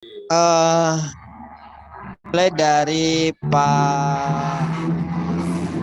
Eh, mulai dari Pak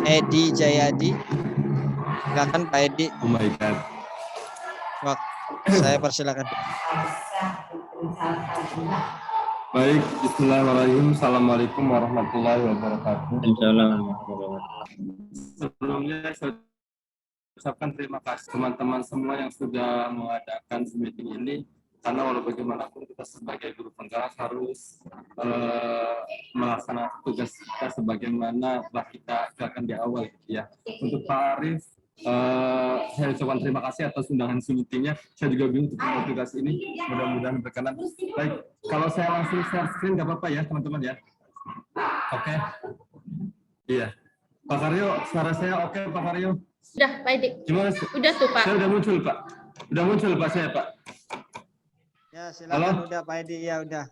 Edi Jayadi. Silakan Pak Edi. Oh my God. Saya persilakan. Baik, bismillahirrahmanirrahim. Assalamualaikum warahmatullahi wabarakatuh. Sebelumnya saya ucapkan terima kasih teman-teman semua yang sudah mengadakan meeting ini, karena walau bagaimanapun kita sebagai guru penggerak harus melaksanakan tugas kita sebagaimana telah kita akan di awal ya. Untuk Pak Arif, saya ucapkan terima kasih atas undangan meetingnya. Saya juga bingung untuk membuat tugas ini, mudah-mudahan berkenan. Baik, kalau saya langsung share screen nggak apa-apa ya teman-teman ya. Oke. Iya. Pak Karyo, suara saya oke Pak Karyo? Udah, Pak Edi. Gimana? Udah tuh, Pak. Saya udah muncul, Pak. Udah muncul, Pak, saya, Pak. Ya, silakan. Halo? Udah, Pak Edi. Ya, udah.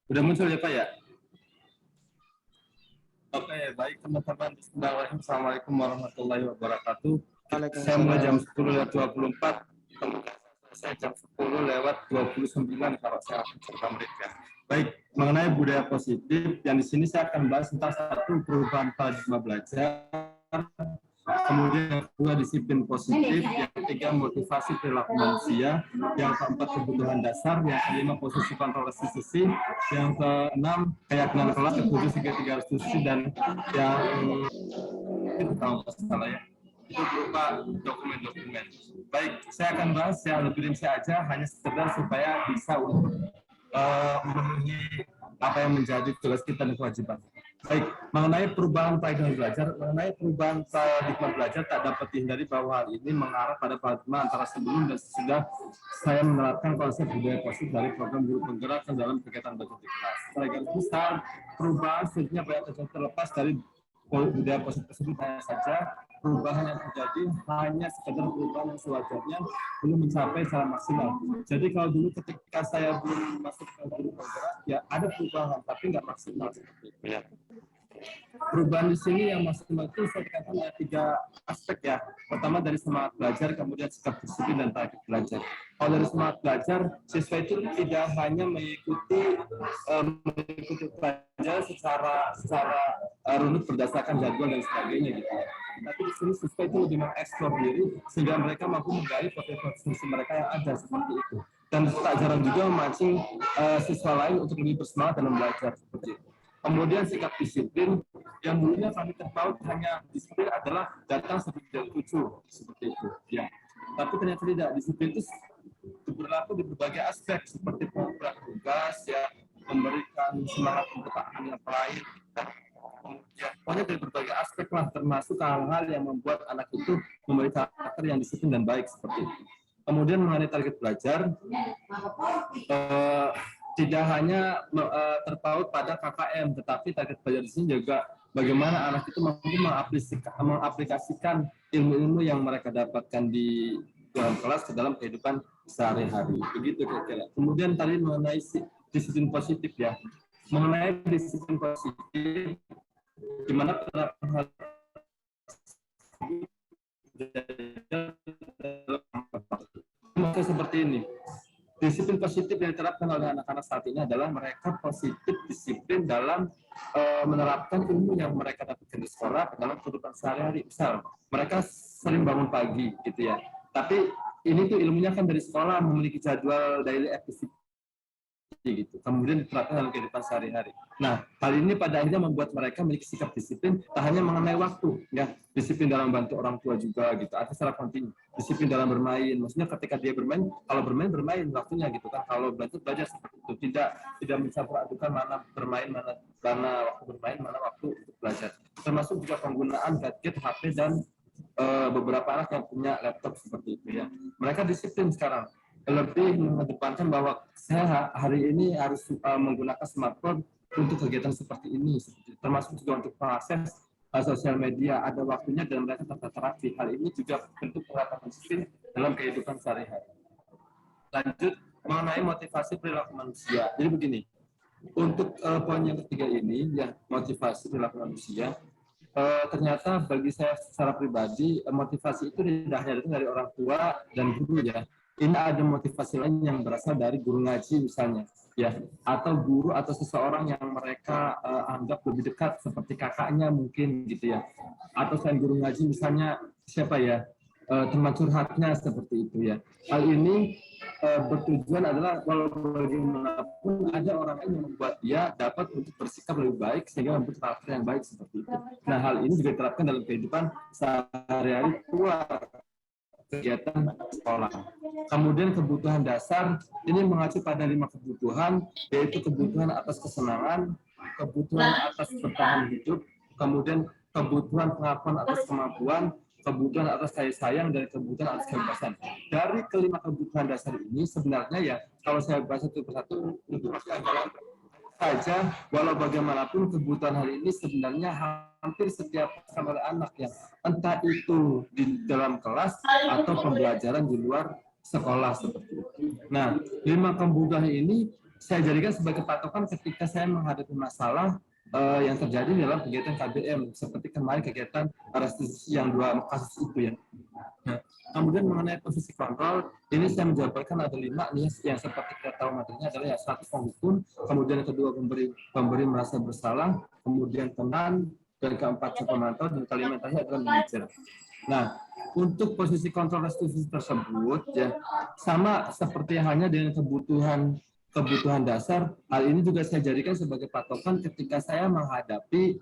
Udah muncul ya, Pak, ya? Oke, baik, teman-teman. Bismillahirrahmanirrahim. Assalamualaikum warahmatullahi wabarakatuh. Saya mulai jam 10.24. Saya jam 10.29 kalau saya serta mereka. Baik, mengenai budaya positif, yang di sini saya akan bahas tentang satu perubahan paradigma belajar, kemudian yang kedua disiplin positif, yang ketiga motivasi perilaku manusia, yang keempat kebutuhan dasar, yang kelima posisi kontrol restitusi, yang keenam keyakinan kelas, ketujuh segitiga restitusi, dan yang itu kalau salah ya, itu berupa dokumen-dokumen. Baik, saya akan bahas yang lebih rinci aja, hanya sekedar supaya bisa untuk memenuhi apa yang menjadi tugas kita dan kewajiban. Baik, mengenai perubahan paradigma belajar tak dapat dihindari bahwa hal ini mengarah pada paradigma antara sebelum dan sesudah saya menerapkan konsep budaya positif dari program guru penggerak dalam kegiatan belajar di kelas. Secara garis besar, perubahan sebenarnya banyak terlepas dari budaya positif tersebut, hanya saja perubahan yang terjadi hanya sekedar perubahan yang sewajarnya belum mencapai secara maksimal. Jadi kalau dulu ketika saya belum masuk ke guru penggerak, ya ada perubahan tapi nggak maksimal seperti itu. Ya. Perubahan di sini yang maksimal itu saya katakan ada 3 aspek ya. Pertama dari semangat belajar, kemudian sikap disiplin dan target belajar. Kalau dari semangat belajar, siswa itu tidak hanya mengikuti belajar secara runut berdasarkan jadwal dan sebagainya gitu. Tapi di sini siswa itu lebih mengeksplor diri sehingga mereka mampu menggali potensi mereka yang ada seperti itu. Dan tak jarang juga memancing siswa lain untuk lebih bersemangat dalam belajar seperti itu. Kemudian sikap disiplin yang dulunya kami terpaut hanya disiplin adalah datang sebelum jam 7 seperti itu. Ya. Tapi ternyata tidak, disiplin itu berlaku di berbagai aspek seperti program tugas, ya, memberikan semangat untuk yang lain, dan ya, pokoknya dari berbagai aspek lah, termasuk hal-hal yang membuat anak itu memiliki karakter yang disiplin dan baik seperti itu. Kemudian mengenai target belajar, tidak hanya terpaut pada KKM, tetapi target belajar di sini juga bagaimana anak itu mampu mengaplikasikan ilmu-ilmu yang mereka dapatkan di dalam kelas ke dalam kehidupan sehari-hari. Begitu kira-kira. Kemudian tadi mengenai disiplin positif ya. Mengenai disiplin positif, di mana penerapan hal seperti ini. Disiplin positif yang diterapkan oleh anak-anak saat ini adalah mereka positif disiplin dalam menerapkan ilmu yang mereka dapatkan di sekolah dalam kehidupan sehari-hari. Misal, mereka sering bangun pagi gitu ya. Tapi ini tuh ilmunya kan dari sekolah, memiliki jadwal daily activity gitu. Kemudian diterapkan dalam kehidupan sehari-hari. Nah, hal ini pada akhirnya membuat mereka memiliki sikap disiplin, tak hanya mengenai waktu, ya, disiplin dalam bantu orang tua juga gitu, atau secara kontinu, disiplin dalam bermain. Maksudnya ketika dia bermain, kalau bermain waktunya gitu kan. Kalau belajar seperti itu, tidak mencampur adukan mana bermain, mana waktu bermain, mana waktu untuk belajar. Termasuk juga penggunaan gadget, HP dan beberapa anak yang punya laptop seperti itu ya. Mereka disiplin sekarang, lebih mengedepankan bahwa saya hari ini harus menggunakan smartphone untuk kegiatan seperti ini, termasuk juga untuk mengakses sosial media, ada waktunya dan mereka tetap terapi. Hal ini juga bentuk penerapan disiplin dalam kehidupan sehari-hari. Lanjut mengenai motivasi perilaku manusia. Jadi begini, untuk poin yang ketiga ini, ya, motivasi perilaku manusia, ternyata bagi saya secara pribadi, motivasi itu tidak hanya datang dari orang tua dan guru ya. Ini ada motivasi lain yang berasal dari guru ngaji misalnya. ya, atau guru atau seseorang yang mereka anggap lebih dekat seperti kakaknya mungkin gitu ya, atau selain guru ngaji misalnya siapa ya, teman curhatnya seperti itu ya. Hal ini bertujuan adalah walaupun bagaimanapun ada orang lain yang membuat dia dapat untuk bersikap lebih baik sehingga membuat karakter yang baik seperti itu. Nah, hal ini juga diterapkan dalam kehidupan sehari-hari luar kegiatan sekolah. Kemudian kebutuhan dasar ini mengacu pada 5 kebutuhan, yaitu kebutuhan atas kesenangan, kebutuhan atas bertahan hidup, kemudian kebutuhan pengakuan atas kemampuan, kebutuhan atas kasih sayang, dan kebutuhan atas kebebasan. Dari kelima kebutuhan dasar ini sebenarnya ya, kalau saya bahas satu persatu, itu pasti adalah saja, walau bagaimanapun kebutuhan hal ini sebenarnya hampir setiap oleh anak ya, entah itu di dalam kelas atau pembelajaran di luar sekolah seperti itu. Nah, 5 kebutuhan ini saya jadikan sebagai patokan ketika saya menghadapi masalah yang terjadi dalam kegiatan KBM, seperti kemarin kegiatan restitusi yang 2 kasus itu ya. Nah, kemudian mengenai posisi kontrol, ini saya menjabarkan ada 5 nih yang seperti kita tahu materinya adalah ya, 1 penghukum, kemudian yang kedua pemberi merasa bersalah, kemudian teman, dan keempat pemantau, dan kelima terakhir adalah manajer. Nah, untuk posisi kontrol restitusi tersebut ya sama seperti halnya dengan kebutuhan dasar, hal ini juga saya jadikan sebagai patokan ketika saya menghadapi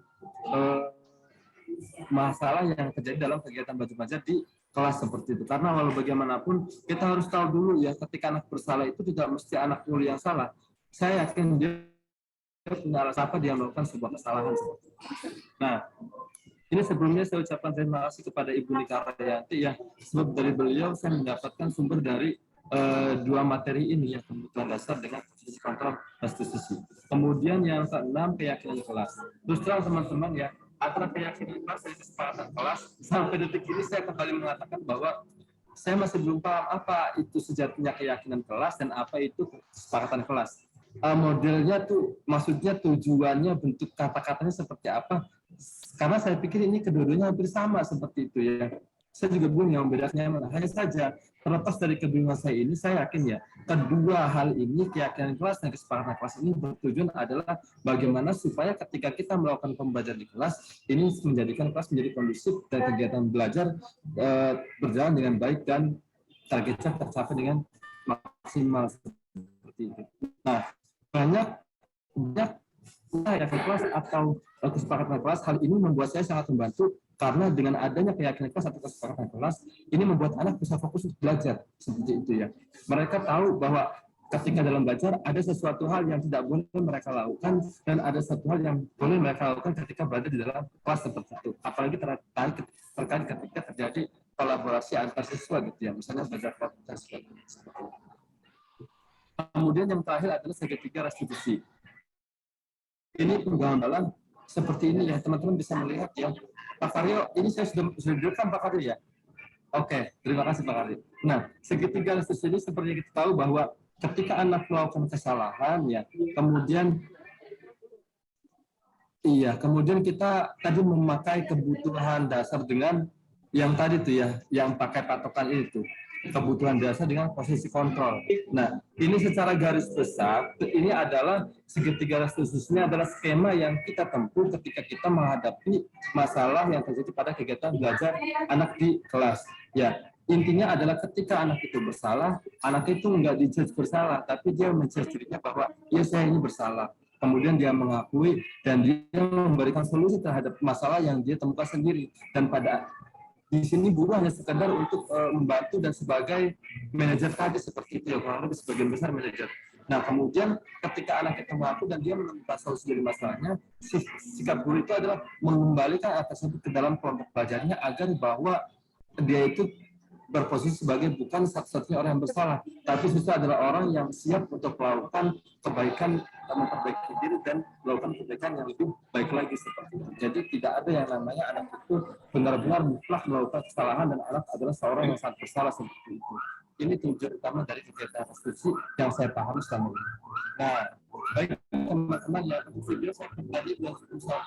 masalah yang terjadi dalam kegiatan belajar mengajar di kelas seperti itu. Karena walau bagaimanapun kita harus tahu dulu ya, ketika anak bersalah itu tidak mesti anak dulu yang salah. Saya yakin dia punya alasan apa dia melakukan sebuah kesalahan seperti itu. Nah, ini sebelumnya saya ucapkan terima kasih kepada Ibu Nika Rayanti ya, sebab dari beliau saya mendapatkan sumber dari 2 materi ini ya, kebutuhan dasar dengan posisi kontrol restitusi. Kemudian yang ke-6 keyakinan kelas. Terus terang teman-teman ya, antara keyakinan kelas dan kesepakatan kelas, sampai detik ini saya kembali mengatakan bahwa saya masih belum paham apa itu sejatinya keyakinan kelas dan apa itu kesepakatan kelas. Modelnya tuh, maksudnya tujuannya, bentuk kata-katanya seperti apa? Karena saya pikir ini kedua-duanya hampir sama seperti itu ya. Saya juga bingung yang membedakannya mana. Hanya saja terlepas dari kebingungan saya ini, saya yakin ya kedua hal ini, keyakinan kelas dan kesepakatan kelas ini bertujuan adalah bagaimana supaya ketika kita melakukan pembelajaran di kelas ini menjadikan kelas menjadi kondusif dan kegiatan belajar berjalan dengan baik dan targetnya tercapai dengan maksimal seperti itu. Nah, banyak keyakinan kelas atau kesepakatan kelas, hal ini membuat saya sangat membantu karena dengan adanya keyakinan kelas atau kesepakatan kelas ini membuat anak bisa fokus untuk belajar seperti itu ya. Mereka tahu bahwa ketika dalam belajar ada sesuatu hal yang tidak boleh mereka lakukan dan ada satu hal yang boleh mereka lakukan ketika berada di dalam kelas seperti itu. Apalagi terkait ketika terjadi kolaborasi antar siswa gitu ya, misalnya belajar kelompok seperti itu. Kemudian yang terakhir adalah segitiga restitusi. Ini penggambaran seperti ini ya, teman-teman bisa melihat ya. Pak Karyo, ini saya sudah dudukkan Pak Karyo ya. Oke, terima kasih Pak Karyo. Nah, segitiga restitusi ini seperti kita tahu bahwa ketika anak melakukan kesalahan ya, kemudian kita tadi memakai kebutuhan dasar dengan yang tadi tuh ya, yang pakai patokan itu. Kebutuhan dasar dengan posisi kontrol. Nah, ini secara garis besar, ini adalah segitiga restitusinya adalah skema yang kita tempuh ketika kita menghadapi masalah yang terjadi pada kegiatan belajar anak di kelas. Ya, intinya adalah ketika anak itu bersalah, anak itu nggak dijudge bersalah, tapi dia menjudge dirinya bahwa ya saya ini bersalah. Kemudian dia mengakui dan dia memberikan solusi terhadap masalah yang dia temukan sendiri. Dan pada di sini guru hanya sekedar untuk membantu dan sebagai manajer tadi seperti itu ya, kurang lebih sebagian besar manajer. Nah, kemudian ketika anak itu mengaku dan dia menemukan solusi dari masalahnya, sikap guru itu adalah mengembalikan anak tersebut ke dalam kelompok belajarnya agar bahwa dia itu berposisi sebagai bukan satu-satunya orang yang bersalah, tapi justru adalah orang yang siap untuk melakukan kebaikan, memperbaiki diri dan melakukan kebaikan yang lebih baik lagi seperti itu. Jadi tidak ada yang namanya anak itu benar-benar mutlak melakukan kesalahan dan anak adalah seorang yang sangat bersalah seperti itu. Ini tujuan utama dari kegiatan restitusi yang saya pahami selama ini. Nah, baik teman-teman ya, video saya tadi belum usah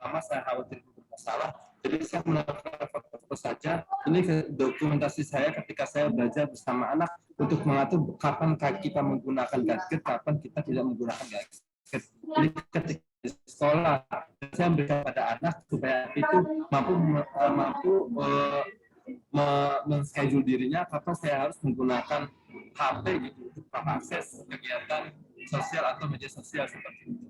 lama saya khawatir bermasalah, jadi saya melakukan foto saja. Ini dokumentasi saya ketika saya belajar bersama anak untuk mengatur kapan kita menggunakan gadget, kapan kita tidak menggunakan gadget. Jadi ketika di sekolah saya memberikan pada anak supaya itu mampu men-schedule dirinya kapan saya harus menggunakan HP gitu untuk akses kegiatan sosial atau media sosial seperti itu.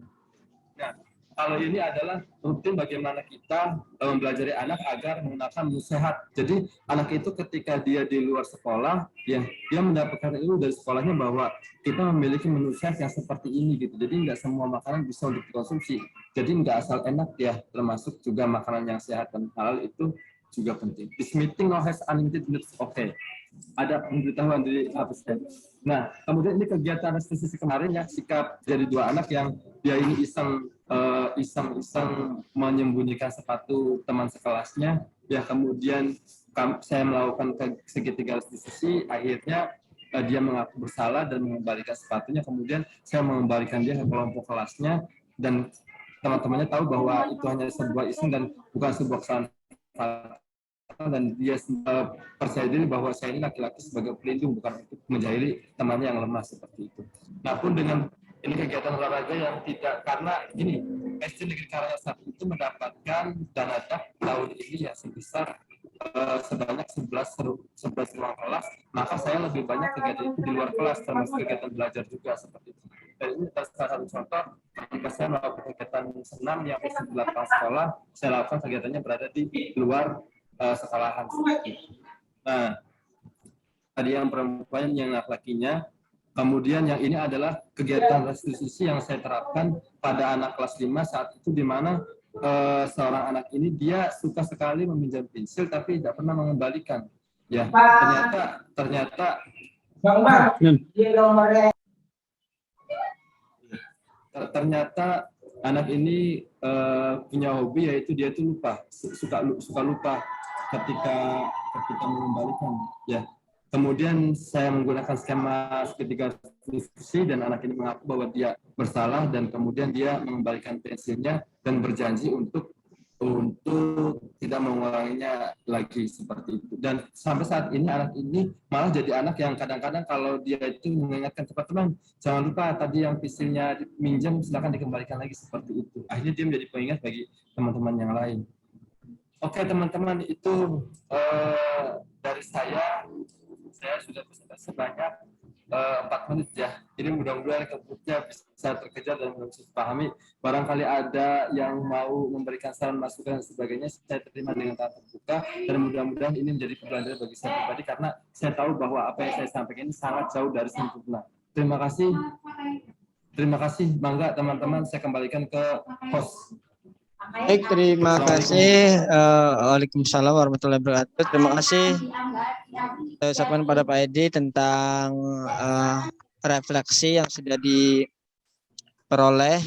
Nah, kalau ini adalah rutin bagaimana kita mempelajari anak agar menggunakan menu sehat. Jadi anak itu ketika dia di luar sekolah, ya dia mendapatkan ilmu dari sekolahnya bahwa kita memiliki menu sehat yang seperti ini gitu. Jadi nggak semua makanan bisa untuk dikonsumsi. Jadi nggak asal enak ya, termasuk juga makanan yang sehat dan halal itu juga penting. This meeting now has unlimited minutes. Oke. Ada pemberitahuan dari asisten. Nah, kemudian ini kegiatan restitusi kemarin ya, sikap dari dua anak yang dia ini iseng menyembunyikan sepatu teman sekelasnya. Ya, kemudian saya melakukan segitiga restitusi, akhirnya dia mengaku bersalah dan mengembalikan sepatunya. Kemudian saya mengembalikan dia ke kelompok kelasnya dan teman-temannya tahu bahwa itu hanya sebuah iseng dan bukan sebuah kesalahan, dan dia percaya diri bahwa saya ini laki-laki sebagai pelindung, bukan untuk menjahili temannya yang lemah seperti itu. Nah pun dengan ini kegiatan olahraga yang tidak, karena ini SD Negeri Karangasem itu mendapatkan dana DAP tahun ini ya sebesar sebanyak 11 ruang kelas, maka saya lebih banyak kegiatan itu di luar kelas, termasuk kegiatan belajar juga seperti itu. Dan ini salah satu contoh ketika saya melakukan kegiatan senam yang di 8 sekolah, saya lakukan kegiatannya berada di luar sekolahan seperti itu. Nah, tadi yang perempuan, yang laki-lakinya. Kemudian yang ini adalah kegiatan restitusi yang saya terapkan pada anak kelas 5 saat itu, di mana seorang anak ini dia suka sekali meminjam pensil tapi tidak pernah mengembalikan. Ya, ternyata anak ini punya hobi, yaitu dia itu suka lupa ketika mengembalikan. Ya, kemudian saya menggunakan skema segitiga restitusi dan anak ini mengaku bahwa dia bersalah dan kemudian dia mengembalikan pensilnya dan berjanji untuk tidak mengulanginya lagi seperti itu. Dan sampai saat ini anak ini malah jadi anak yang kadang-kadang kalau dia itu mengingatkan teman-teman, jangan lupa tadi yang pensilnya minjem silakan dikembalikan lagi seperti itu. Akhirnya dia menjadi pengingat bagi teman-teman yang lain. Oke teman-teman, itu dari saya sudah presentasi sebanyak 4 menit ya. Jadi mudah-mudahan kebutnya bisa terkejar dan bisa dipahami. Barangkali ada yang mau memberikan saran, masukan dan sebagainya, saya terima dengan tangan terbuka, dan mudah-mudahan ini menjadi pembelajaran bagi saya pribadi karena saya tahu bahwa apa yang saya sampaikan ini sangat jauh dari sempurna. Terima kasih. Mangga teman-teman, saya kembalikan ke host. Baik, terima kasih. Waalaikumsalam warahmatullahi wabarakatuh. Terima kasih saya ucapkan pada Pak Edi tentang refleksi yang sudah diperoleh